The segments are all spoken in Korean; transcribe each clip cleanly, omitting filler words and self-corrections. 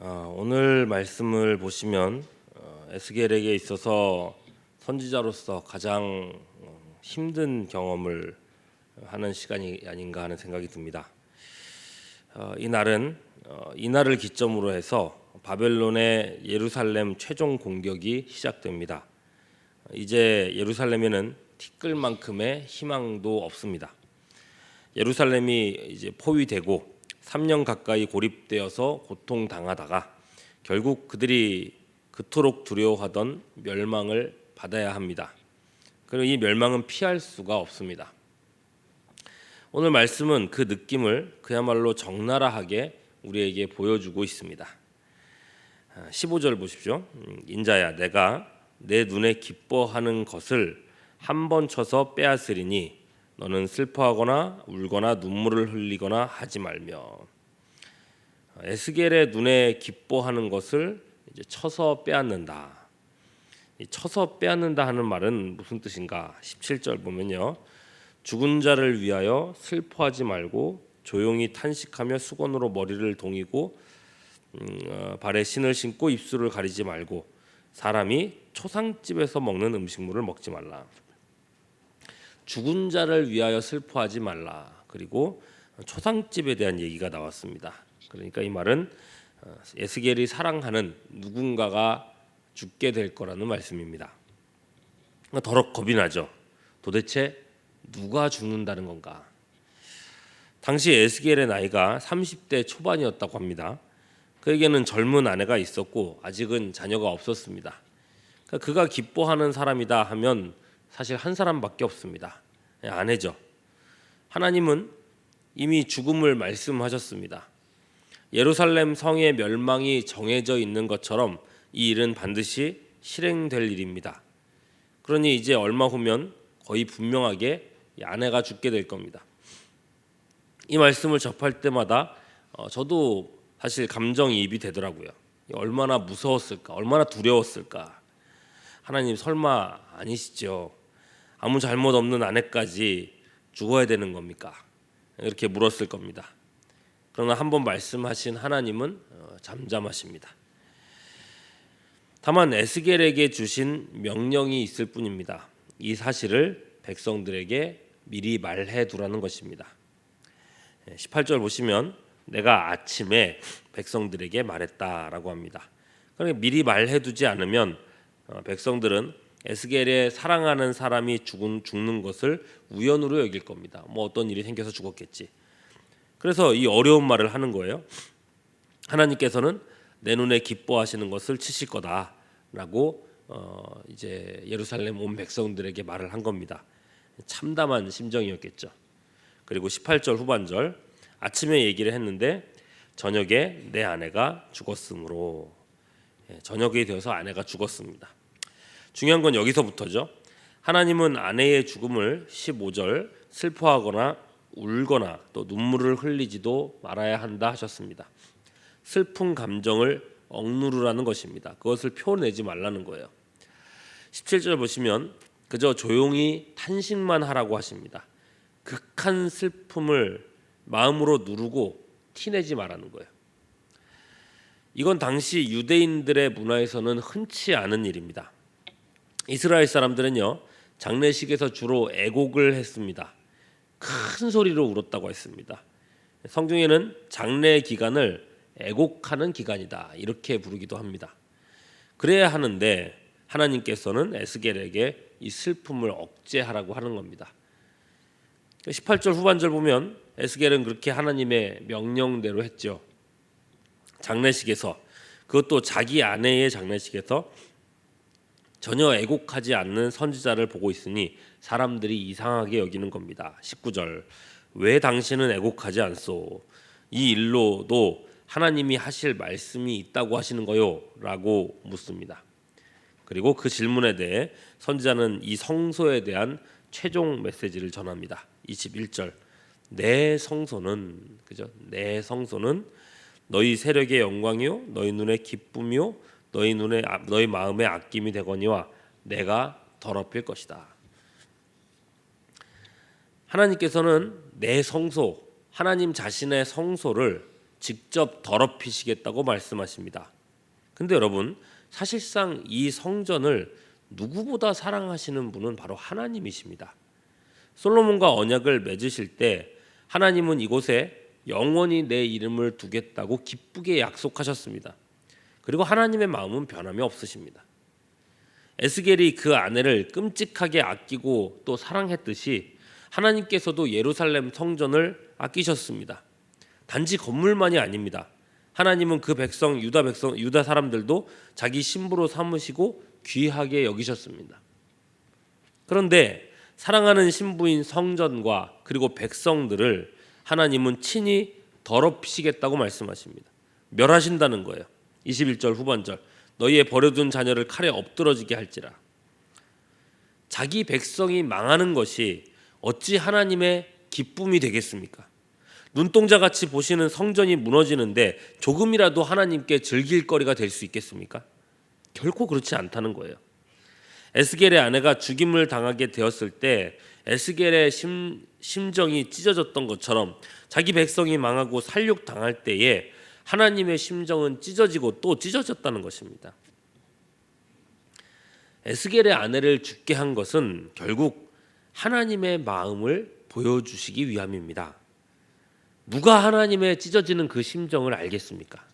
오늘 말씀을 보시면 에스겔에게 있어서 선지자로서 가장 힘든 경험을 하는 시간이 아닌가 하는 생각이 듭니다. 이날을 기점으로 해서 바벨론의 예루살렘 최종 공격이 시작됩니다. 이제 예루살렘에는 티끌만큼의 희망도 없습니다. 예루살렘이 이제 포위되고 3년 가까이 고립되어서 고통당하다가 결국 그들이 그토록 두려워하던 멸망을 받아야 합니다. 그리고 이 멸망은 피할 수가 없습니다. 오늘 말씀은 그 느낌을 그야말로 적나라하게 우리에게 보여주고 있습니다. 15절 보십시오. 인자야, 내가 내 눈에 기뻐하는 것을 한 번 쳐서 빼앗으리니 너는 슬퍼하거나 울거나 눈물을 흘리거나 하지 말며. 에스겔의 눈에 기뻐하는 것을 이제 쳐서 빼앗는다. 이 쳐서 빼앗는다 하는 말은 무슨 뜻인가? 17절 보면요. 죽은 자를 위하여 슬퍼하지 말고 조용히 탄식하며 수건으로 머리를 동이고 발에 신을 신고 입술을 가리지 말고 사람이 초상집에서 먹는 음식물을 먹지 말라. 죽은 자를 위하여 슬퍼하지 말라. 그리고 초상집에 대한 얘기가 나왔습니다. 그러니까 이 말은 에스겔이 사랑하는 누군가가 죽게 될 거라는 말씀입니다. 더럽 겁이 나죠. 도대체 누가 죽는다는 건가? 당시 에스겔의 나이가 30대 초반이었다고 합니다. 그에게는 젊은 아내가 있었고 아직은 자녀가 없었습니다. 그러니까 그가 기뻐하는 사람이다 하면 사실 한 사람밖에 없습니다. 아내죠. 하나님은 이미 죽음을 말씀하셨습니다. 예루살렘 성의 멸망이 정해져 있는 것처럼 이 일은 반드시 실행될 일입니다. 그러니 이제 얼마 후면 거의 분명하게 이 아내가 죽게 될 겁니다. 이 말씀을 접할 때마다 저도 사실 감정이입이 되더라고요. 얼마나 무서웠을까, 얼마나 두려웠을까. 하나님 설마 아니시죠? 아무 잘못 없는 아내까지 죽어야 되는 겁니까? 이렇게 물었을 겁니다. 그러나 한번 말씀하신 하나님은 잠잠하십니다. 다만 에스겔에게 주신 명령이 있을 뿐입니다. 이 사실을 백성들에게 미리 말해 두라는 것입니다. 18절 보시면 내가 아침에 백성들에게 말했다라고 합니다. 그러니까 미리 말해 두지 않으면 백성들은 에스겔의 사랑하는 사람이 죽는 것을 우연으로 여길 겁니다. 뭐 어떤 일이 생겨서 죽었겠지. 그래서 이 어려운 말을 하는 거예요. 하나님께서는 내 눈에 기뻐하시는 것을 치실 거다라고 이제 예루살렘 온 백성들에게 말을 한 겁니다. 참담한 심정이었겠죠. 그리고 18절 후반절 아침에 얘기를 했는데 저녁에 내 아내가 죽었으므로 저녁이 되어서 아내가 죽었습니다. 중요한 건 여기서부터죠. 하나님은 아내의 죽음을 15절 슬퍼하거나 울거나 또 눈물을 흘리지도 말아야 한다 하셨습니다. 슬픈 감정을 억누르라는 것입니다. 그것을 표내지 말라는 거예요. 17절 보시면 그저 조용히 탄식만 하라고 하십니다. 극한 슬픔을 마음으로 누르고 티내지 말라는 거예요. 이건 당시 유대인들의 문화에서는 흔치 않은 일입니다. 이스라엘 사람들은요 장례식에서 주로 애곡을 했습니다. 큰 소리로 울었다고 했습니다. 성경에는 장례 기간을 애곡하는 기간이다 이렇게 부르기도 합니다. 그래야 하는데 하나님께서는 에스겔에게 이 슬픔을 억제하라고 하는 겁니다. 18절 후반절 보면 에스겔은 그렇게 하나님의 명령대로 했죠. 장례식에서 그것도 자기 아내의 장례식에서 전혀 애곡하지 않는 선지자를 보고 있으니 사람들이 이상하게 여기는 겁니다. 19절 왜 당신은 애곡하지 않소? 이 일로도 하나님이 하실 말씀이 있다고 하시는 거요? 라고 묻습니다. 그리고 그 질문에 대해 선지자는 이 성소에 대한 최종 메시지를 전합니다. 21절 내 성소는 그죠? 내 성소는 너희 세력의 영광이요 너희 눈의 기쁨이요 너희 마음의 아낌이 되거니와 내가 더럽힐 것이다. 하나님께서는 내 성소, 하나님 자신의 성소를 직접 더럽히시겠다고 말씀하십니다. 근데 여러분, 사실상 이 성전을 누구보다 사랑하시는 분은 바로 하나님이십니다. 솔로몬과 언약을 맺으실 때 하나님은 이곳에 영원히 내 이름을 두겠다고 기쁘게 약속하셨습니다. 그리고 하나님의 마음은 변함이 없으십니다. 에스겔이 그 아내를 끔찍하게 아끼고 또 사랑했듯이 하나님께서도 예루살렘 성전을 아끼셨습니다. 단지 건물만이 아닙니다. 하나님은 그 유다 사람들도 자기 신부로 삼으시고 귀하게 여기셨습니다. 그런데 사랑하는 신부인 성전과 그리고 백성들을 하나님은 친히 더럽히시겠다고 말씀하십니다. 멸하신다는 거예요. 21절 후반절, 너희의 버려둔 자녀를 칼에 엎드러지게 할지라. 자기 백성이 망하는 것이 어찌 하나님의 기쁨이 되겠습니까? 눈동자같이 보시는 성전이 무너지는데 조금이라도 하나님께 즐길 거리가 될 수 있겠습니까? 결코 그렇지 않다는 거예요. 에스겔의 아내가 죽임을 당하게 되었을 때 에스겔의 심정이 찢어졌던 것처럼 자기 백성이 망하고 살육당할 때에 하나님의 심정은 찢어지고 또 찢어졌다는 것입니다. 에스겔의 아내를 죽게 한 것은 결국 하나님의 마음을 보여주시기 위함입니다. 누가 하나님의 찢어지는 그 심정을 알겠습니까?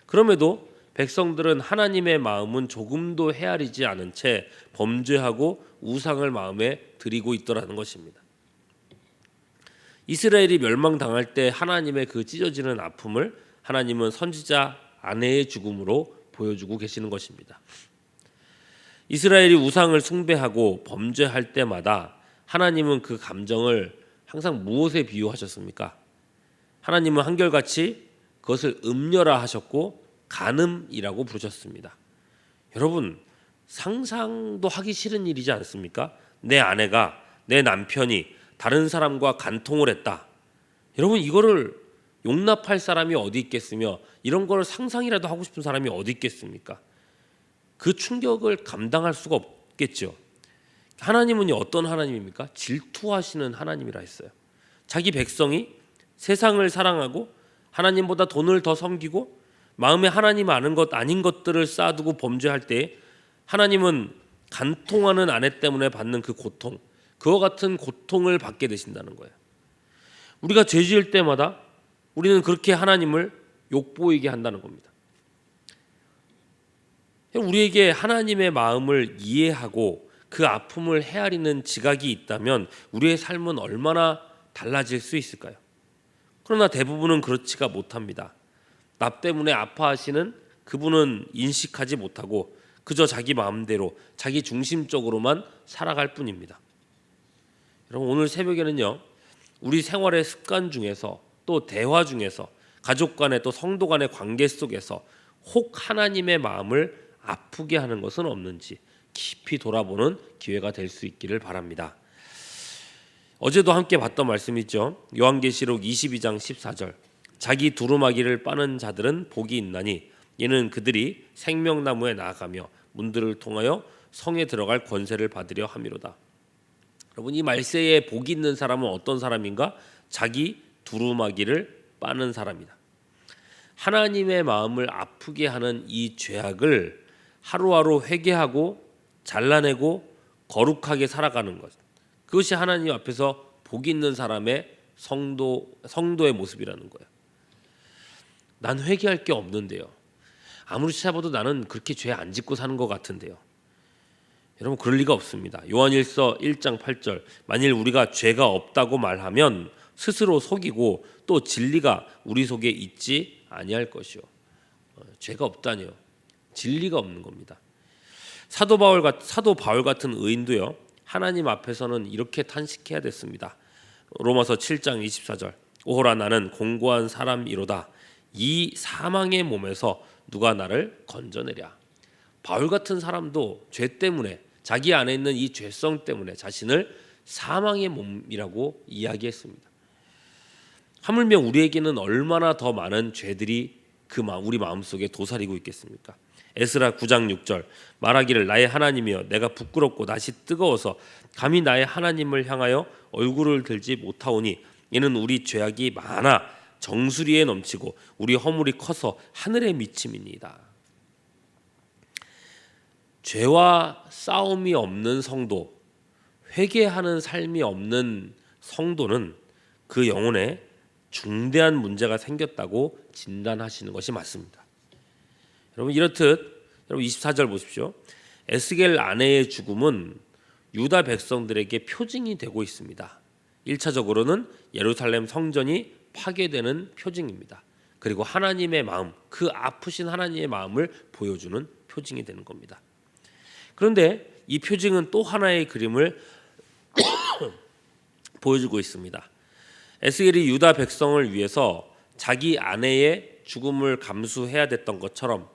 그럼에도 백성들은 하나님의 마음은 조금도 헤아리지 않은 채 범죄하고 우상을 마음에 들이고 있더라는 것입니다. 이스라엘이 멸망당할 때 하나님의 그 찢어지는 아픔을 하나님은 선지자 아내의 죽음으로 보여주고 계시는 것입니다. 이스라엘이 우상을 숭배하고 범죄할 때마다 하나님은 그 감정을 항상 무엇에 비유하셨습니까? 하나님은 한결같이 그것을 음녀라 하셨고 간음이라고 부르셨습니다. 여러분, 상상도 하기 싫은 일이지 않습니까? 내 아내가, 내 남편이 다른 사람과 간통을 했다. 여러분, 이거를 용납할 사람이 어디 있겠으며 이런 걸 상상이라도 하고 싶은 사람이 어디 있겠습니까? 그 충격을 감당할 수가 없겠죠. 하나님은 어떤 하나님입니까? 질투하시는 하나님이라 했어요. 자기 백성이 세상을 사랑하고 하나님보다 돈을 더 섬기고 마음에 하나님 아는 것 아닌 것들을 쌓아두고 범죄할 때 하나님은 간통하는 아내 때문에 받는 그 고통, 그와 같은 고통을 받게 되신다는 거예요. 우리가 죄 지을 때마다 우리는 그렇게 하나님을 욕보이게 한다는 겁니다. 우리에게 하나님의 마음을 이해하고 그 아픔을 헤아리는 지각이 있다면 우리의 삶은 얼마나 달라질 수 있을까요? 그러나 대부분은 그렇지가 못합니다. 나 때문에 아파하시는 그분은 인식하지 못하고 그저 자기 마음대로 자기 중심적으로만 살아갈 뿐입니다. 여러분, 오늘 새벽에는요, 우리 생활의 습관 중에서 또 대화 중에서 가족 간의 또 성도 간의 관계 속에서 혹 하나님의 마음을 아프게 하는 것은 없는지 깊이 돌아보는 기회가 될 수 있기를 바랍니다. 어제도 함께 봤던 말씀이죠. 요한계시록 22장 14절, 자기 두루마기를 빠는 자들은 복이 있나니 이는 그들이 생명나무에 나아가며 문들을 통하여 성에 들어갈 권세를 받으려 함이로다. 여러분, 이 말세에 복이 있는 사람은 어떤 사람인가? 자기 두루마기를 빠는 사람이다. 하나님의 마음을 아프게 하는 이 죄악을 하루하루 회개하고 잘라내고 거룩하게 살아가는 것, 그것이 하나님 앞에서 복 있는 사람의 성도의 모습이라는 거예요. 난 회개할 게 없는데요. 아무리 찾아봐도 나는 그렇게 죄 안 짓고 사는 것 같은데요. 여러분, 그럴 리가 없습니다. 요한일서 1장 8절, 만일 우리가 죄가 없다고 말하면 스스로 속이고 또 진리가 우리 속에 있지 아니할 것이요. 죄가 없다니요. 진리가 없는 겁니다. 사도 바울 같은 의인도요, 하나님 앞에서는 이렇게 탄식해야 됐습니다. 로마서 7장 24절, 오호라 나는 공고한 사람이로다. 이 사망의 몸에서 누가 나를 건져내랴. 바울 같은 사람도 죄 때문에, 자기 안에 있는 이 죄성 때문에 자신을 사망의 몸이라고 이야기했습니다. 하물며 우리에게는 얼마나 더 많은 죄들이 우리 마음속에 도사리고 있겠습니까? 에스라 9장 6절, 말하기를 나의 하나님이여 내가 부끄럽고 낯이 뜨거워서 감히 나의 하나님을 향하여 얼굴을 들지 못하오니 이는 우리 죄악이 많아 정수리에 넘치고 우리 허물이 커서 하늘에 미침이니이다. 죄와 싸움이 없는 성도, 회개하는 삶이 없는 성도는 그 영혼에 중대한 문제가 생겼다고 진단하시는 것이 맞습니다. 여러분 이렇듯 여러분 24절 보십시오. 에스겔 아내의 죽음은 유다 백성들에게 표징이 되고 있습니다. 1차적으로는 예루살렘 성전이 파괴되는 표징입니다. 그리고 하나님의 마음, 그 아프신 하나님의 마음을 보여주는 표징이 되는 겁니다. 그런데 이 표징은 또 하나의 그림을 보여주고 있습니다. 에스겔이 유다 백성을 위해서 자기 아내의 죽음을 감수해야 됐던 것처럼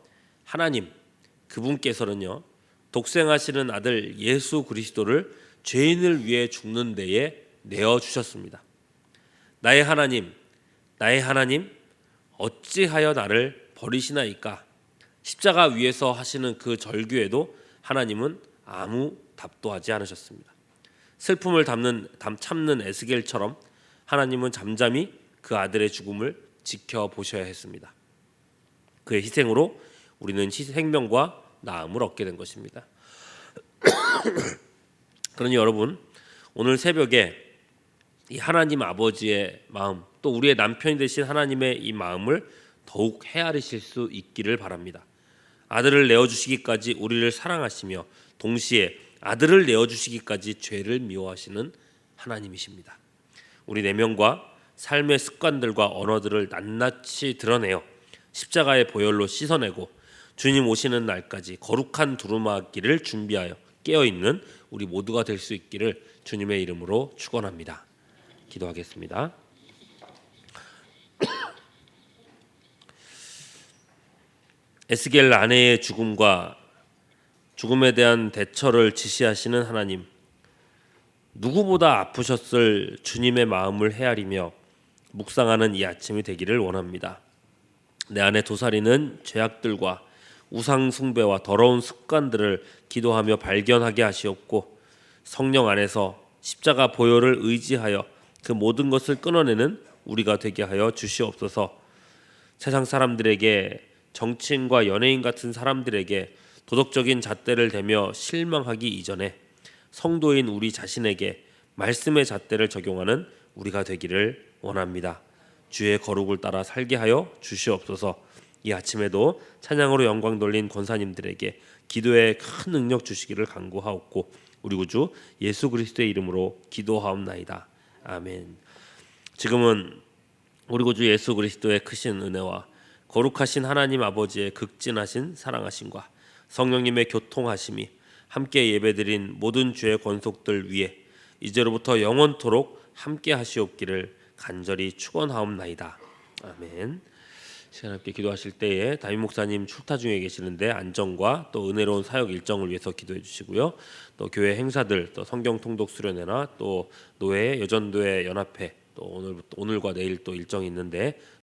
하나님, 그분께서는요 독생하시는 아들 예수 그리스도를 죄인을 위해 죽는 데에 내어주셨습니다. 나의 하나님 어찌하여 나를 버리시나이까. 십자가 위에서 하시는 그 절규에도 하나님은 아무 답도 하지 않으셨습니다. 슬픔을 참는 에스겔처럼 하나님은 잠잠히 그 아들의 죽음을 지켜보셔야 했습니다. 그의 희생으로 우리는 생명과 나음을 얻게 된 것입니다. 그러니 여러분 오늘 새벽에 이 하나님 아버지의 마음, 또 우리의 남편이 되신 하나님의 이 마음을 더욱 헤아리실 수 있기를 바랍니다. 아들을 내어주시기까지 우리를 사랑하시며 동시에 아들을 내어주시기까지 죄를 미워하시는 하나님이십니다. 우리 내면과 삶의 습관들과 언어들을 낱낱이 드러내어 십자가의 보혈로 씻어내고 주님 오시는 날까지 거룩한 두루마기를 준비하여 깨어있는 우리 모두가 될 수 있기를 주님의 이름으로 축원합니다. 기도하겠습니다. 에스겔 아내의 죽음과 죽음에 대한 대처를 지시하시는 하나님, 누구보다 아프셨을 주님의 마음을 헤아리며 묵상하는 이 아침이 되기를 원합니다. 내 안에 도사리는 죄악들과 우상 숭배와 더러운 습관들을 기도하며 발견하게 하시옵고 성령 안에서 십자가 보혈을 의지하여 그 모든 것을 끊어내는 우리가 되게 하여 주시옵소서. 세상 사람들에게, 정치인과 연예인 같은 사람들에게 도덕적인 잣대를 대며 실망하기 이전에 성도인 우리 자신에게 말씀의 잣대를 적용하는 우리가 되기를 원합니다. 주의 거룩을 따라 살게 하여 주시옵소서. 이 아침에도 찬양으로 영광 돌린 권사님들에게 기도에 큰 능력 주시기를 간구하옵고 우리 구주 예수 그리스도의 이름으로 기도하옵나이다. 아멘. 지금은 우리 구주 예수 그리스도의 크신 은혜와 거룩하신 하나님 아버지의 극진하신 사랑하심과 성령님의 교통하심이 함께 예배드린 모든 주의 권속들 위에 이제로부터 영원토록 함께 하시옵기를 간절히 축원하옵나이다. 아멘. 시간 함께 기도하실 때에 담임 목사님 출타 중에 계시는데 안전과 또 은혜로운 사역 일정을 위해서 기도해 주시고요. 또 교회 행사들, 또 성경 통독 수련회나 또 노회 여전도회 연합회 또 오늘과 내일 또 일정이 있는데